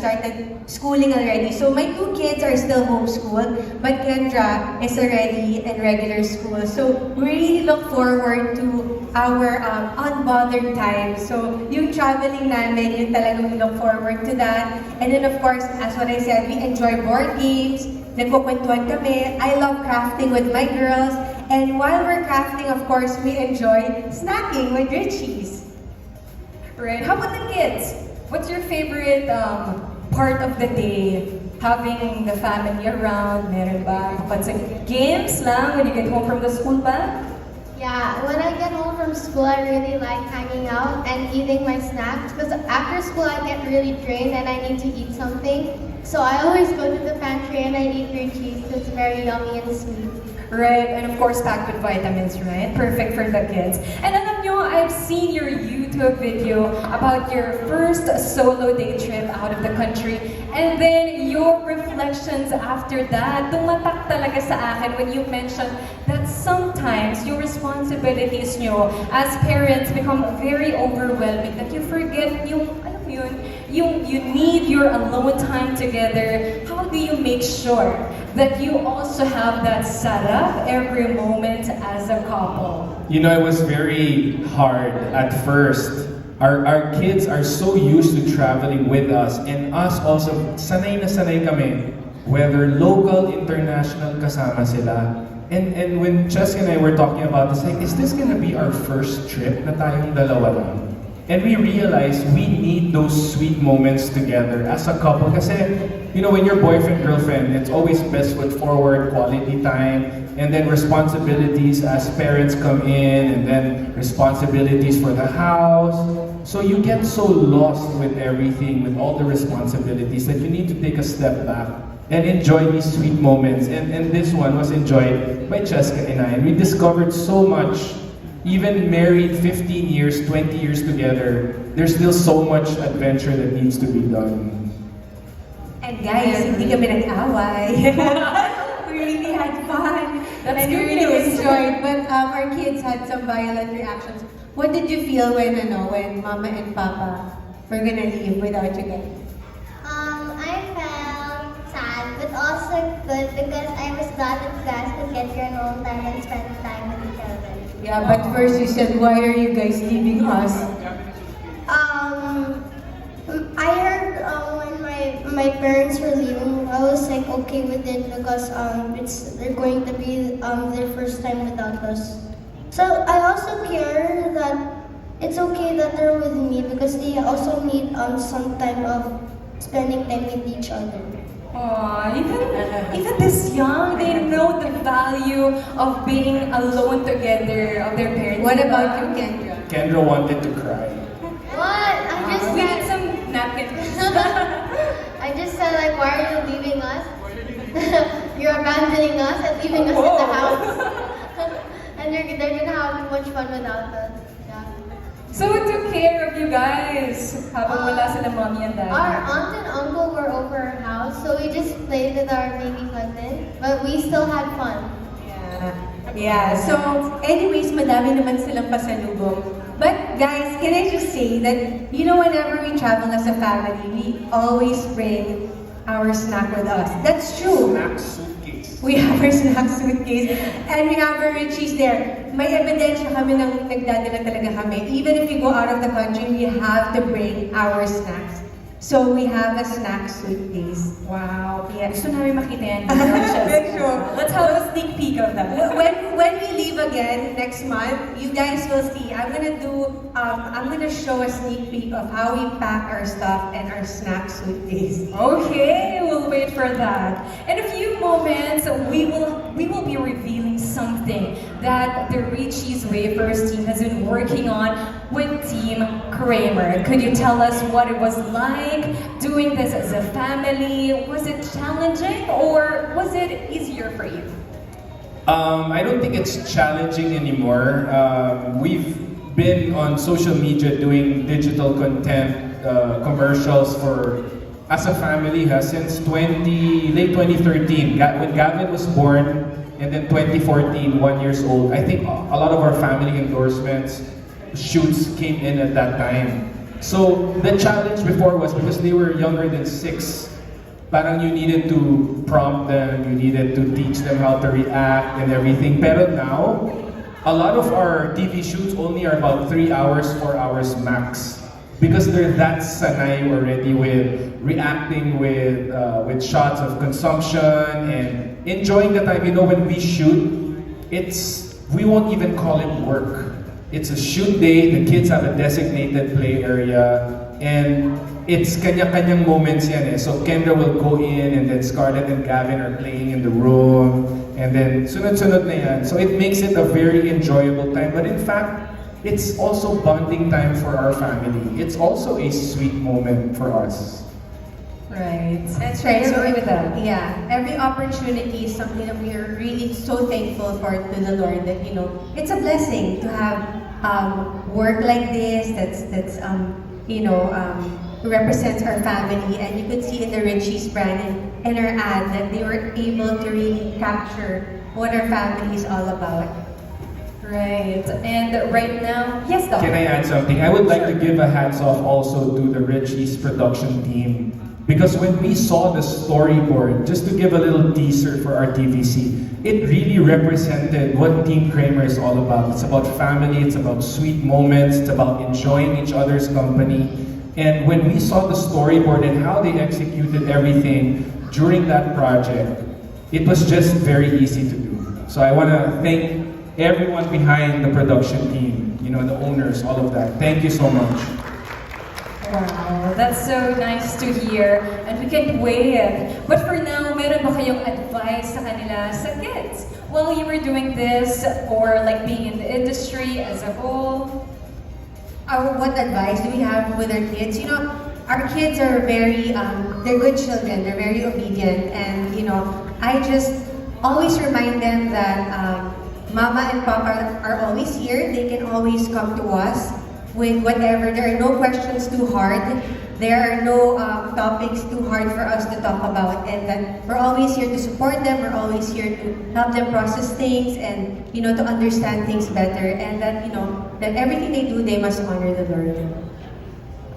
started schooling already. So my two kids are still homeschooled, but Kendra is already in regular school. So we really look forward to our unbothered time. So yung traveling namin, yun talagang we look forward to that. And then of course, as what I said, we enjoy board games, nagkukwentuhan kami. I love crafting with my girls. And while we're crafting, of course, we enjoy snacking with Richie's. Right. How about the kids? What's your favorite part of the day? Having the family around, meron ba? Kapag games lang when you get home from the school ba? Yeah, when I get home from school, I really like hanging out and eating my snacks because after school I get really drained and I need to eat something. So I always go to the pantry and I eat Richie's because it's very yummy and sweet. Right, and of course packed with vitamins, right? Perfect for the kids. And alam nyo, I've seen your YouTube video about your first solo day trip out of the country. And then your reflections after that, tumatak talaga sa akin when you mentioned that sometimes your responsibilities nyo as parents become very overwhelming, that you forget yung, alam mo yun, you need your alone time together. How do you make sure that you also have that setup every moment as a couple? You know, it was very hard at first. Our kids are so used to traveling with us, and us also, sanay na sanay kami. Whether local, international, kasama sila. And when Cheska and I were talking about this, like, is this gonna be our first trip na tayong dalawa lang? And we realized we need those sweet moments together as a couple. Kasi, you know, when you're boyfriend, girlfriend, it's always best foot forward, quality time, and then responsibilities as parents come in, and then responsibilities for the house. So you get so lost with everything, with all the responsibilities, that you need to take a step back and enjoy these sweet moments. And this one was enjoyed by Cheska and I. And we discovered so much. Even married 15 years, 20 years together, there's still so much adventure that needs to be done. And guys, hindi kami nag-away. We really had fun. That's and we good really news. enjoyed. But our kids had some violent reactions. What did you feel when Mama and Papa were gonna leave without you guys? I felt sad, but also good because I was glad that you guys could get your own time and spend time with each other. Yeah, but first you said, why are you guys leaving us? I heard when my parents were leaving, I was like okay with it because they're going to be their first time without us. So I also care that it's okay that they're with me because they also need some time of spending time with each other. Aw, even this young, they know the value of being alone together, of their parents. What about you, Kendra? Kendra wanted to cry. What? I just We said, need some napkins. I just said like, why are you leaving us? You're abandoning us and leaving us in the house. And they're gonna have too much fun without us. Yeah. So who took care of you guys habang wala sila mommy and daddy? Our aunt and uncle were over our house, so we just played with our baby cousin, but we still had fun. Yeah. So, anyways, madami naman silang pasalubong. But guys, can I just say that, you know, whenever we travel as a family, we always bring our snack with us. That's true. Snack suitcase. We have our snack suitcase and we have our Richie's there. May ebidensya kami nang nagdadala talaga kami. Even if we go out of the country, we have to bring our snacks. So we have a snack suitcase. Wow. Yeah, gusto namin makita yan. Sure. Let's have a sneak peek of that. When we leave again next month, you guys will see. I'm gonna show a sneak peek of how we pack our stuff and our snack suitcase. Okay, we'll wait for that. In a few moments, we will be revealing something that the Richie's Wafers team has been working on with Team Kramer. Could you tell us what it was like doing this as a family? Was it challenging or was it easier for you? I don't think it's challenging anymore. We've been on social media doing digital content, commercials for as a family since late 2013, when Gavin was born, and then 2014, 1 year old. I think a lot of our family endorsements, shoots came in at that time. So the challenge before was because they were younger than 6, parang you needed to prompt them, you needed to teach them how to react and everything. Pero now, a lot of our TV shoots only are about 3 hours, 4 hours max. Because they're that sanay already with reacting with shots of consumption and enjoying the time. You know, when we shoot, we won't even call it work. It's a shoot day, the kids have a designated play area, and it's kanya-kanyang moments yan eh. So Kendra will go in, and then Scarlett and Gavin are playing in the room, and then sunod-sunod na yan. So it makes it a very enjoyable time. But in fact, it's also bonding time for our family. It's also a sweet moment for us. Right. That's right. I agree with that. Yeah, every opportunity is something that we are really so thankful for to the Lord. That it's a blessing to have work like this. That's represents our family, and you could see in the Richie's brand and our ad that they were able to really capture what our family is all about. Right. And right now, yes, Doc. Can I add something? I would like to give a hats off also to the Richie's production team. Because when we saw the storyboard, just to give a little teaser for our TVC, it really represented what Team Kramer is all about. It's about family, it's about sweet moments, it's about enjoying each other's company. And when we saw the storyboard and how they executed everything during that project, it was just very easy to do. So I want to thank everyone behind the production team, the owners, all of that. Thank you so much. Wow, that's so nice to hear. And we can't wait. But for now, meron ba kayong advice sa kanila, sa kids? While you were doing this, or like being in the industry as a whole? What advice do we have with our kids? Our kids are very, they're good children, they're very obedient. And, I just always remind them that Mama and Papa are always here. They can always come to us with whatever. There are no questions too hard. There are no topics too hard for us to talk about. And that we're always here to support them. We're always here to help them process things and, to understand things better. And that, that everything they do, they must honor the Lord.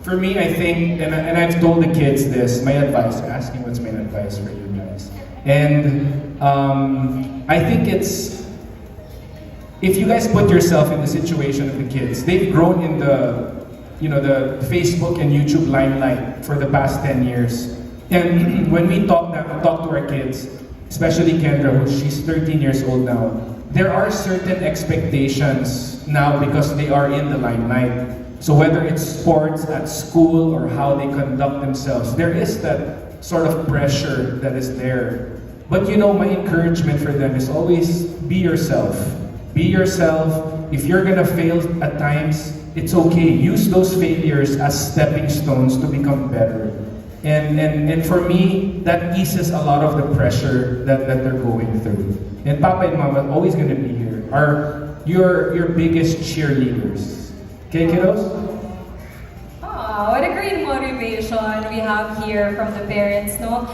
For me, I think, and I've told the kids this, my advice, asking what's my advice for you guys. And I think if you guys put yourself in the situation of the kids, they've grown in the Facebook and YouTube limelight for the past 10 years. And when we talk to our kids, especially Kendra, she's 13 years old now, there are certain expectations now because they are in the limelight. So whether it's sports at school or how they conduct themselves, there is that sort of pressure that is there. But my encouragement for them is always be yourself. Be yourself. If you're gonna fail at times, it's okay. Use those failures as stepping stones to become better. And for me, that eases a lot of the pressure that they're going through. And Papa and Mama are always gonna be here. Are your biggest cheerleaders. Okay, kiddos? What a great motivation we have here from the parents, no?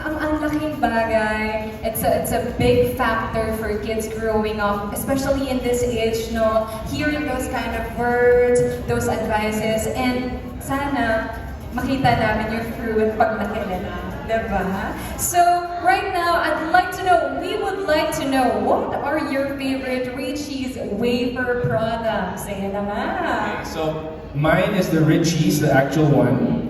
Ang laking bagay. It's a big factor for kids growing up, especially in this age, no? Hearing those kind of words, those advices, and sana makita namin yung fruit pag nakilala na, diba? So, right now, we would like to know, what are your favorite Richie's wafer products? Sige na nga. Okay, so mine is the Richie's, the actual one.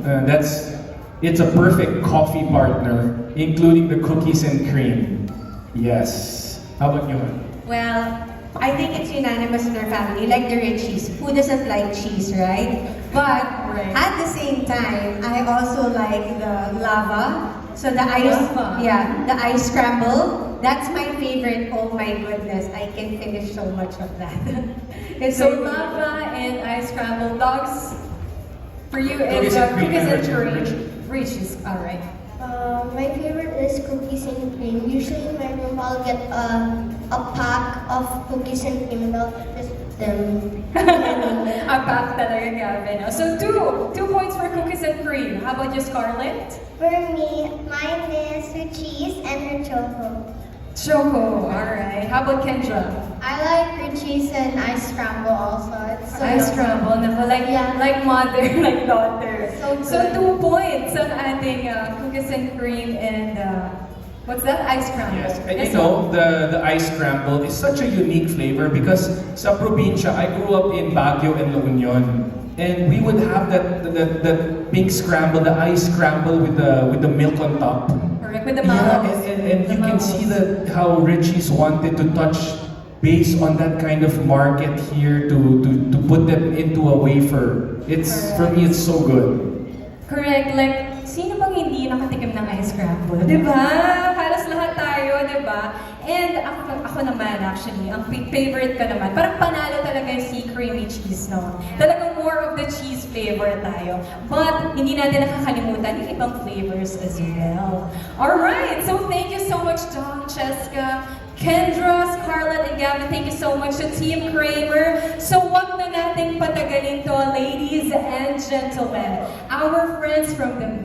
It's a perfect coffee partner, including the cookies and cream. Yes. How about you? Well, I think it's unanimous in our family, like the Richie's. Who doesn't like cheese, right? But at the same time, I also like the lava. So the ice scramble. That's my favorite. Oh my goodness, I can finish so much of that. So lava and ice scrambled dogs. For you, it's cookies and cream. Richie's, all right. My favorite is cookies and cream. Usually in my room, I'll get a pack of cookies and cream and I'll just them. A pack talaga, Gavin. So two points for cookies and cream. How about you, Scarlett? For me, mine is with cheese and her choco. Choco, alright. How about Kendra? I like Richie's and ice scramble also. It's so Ice scramble, nako, like, Yeah. like mother, like daughter. So So good. 2 points ang ating cookies and cream and what's that? Ice scramble. Yes, and you know, the ice scramble is such a unique flavor because sa probinsya, I grew up in Baguio and La Union. And we would have that pink scramble, the ice scramble with the milk on top. Correct, with the Yeah, mangoes. and The you can mangoes. see that how Richie's wanted to touch based on that kind of market here to put them into a wafer. It's for me, it's so good. Correct, like, sino bang hindi nakatikim ng ice scramble? Diba? Halos lahat tayo, diba? And ako naman actually, ang favorite ko naman, parang panalo talaga yung si creamy cheese, no? Talagang more of the cheese flavor tayo. But, hindi natin nakakalimutan yung ibang flavors as well. Alright, so thank you so much, Dong, Cheska, Kendra, Scarlett, and Gavin. Thank you so much to Team Kramer. So wag na nating patagalin to, ladies and gentlemen. Our friends from the